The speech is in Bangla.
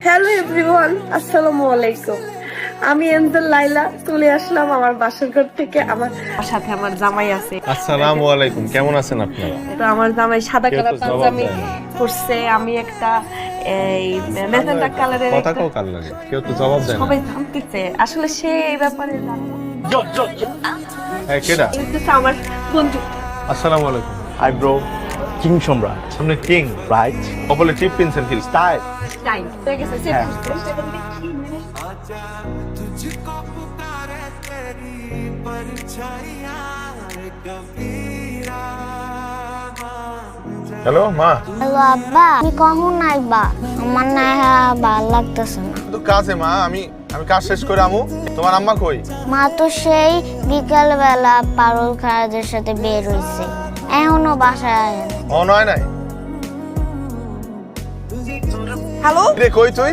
হ্যালো এভরিওয়ান, আসসালামু আলাইকুম। আমি এনজেল লাইলা চলে আসলাম আমার বাসার ঘর থেকে। আমার সাথে আমার জামাই আছে। আসসালামু আলাইকুম, কেমন আছেন আপনি? তো আমার জামাই সাদা কেউ তো কালার জবাব পাঞ্জাবি দেয় না। পরছে, আমি একটা এই ম্যাজেন্টা কালারের কথাটাও কাল লাগে, কেউ তো জবাব দেয় না। সবাই জানতেছে আসলে সে এই ব্যাপারে জানে। এই কেডা? এই হচ্ছে আমার বন্ধু। আসসালামু আলাইকুম। হাই ব্রো, কিং সম্রাট, আপনি কিং রাইট? কপালে টিপ পিনছেন কি? স্টাইল। টাইম হয়ে গেছে, সেট হ্যাঁ। করতে। হ্যালো মা, হ্যালো আব্বা, তুমি কখন আইবা? আমার না ভালো লাগতেছে না। তো কাজে মা, আমি কাজ শেষ করে আমু। তোমার আম্মা কই? মা তো সেই বিকাল বেলা পারুল খারাদের সাথে বের হইছে, এখনো বাসায় আয় না। ও নয় নাই। হ্যালো, রে কই তুই?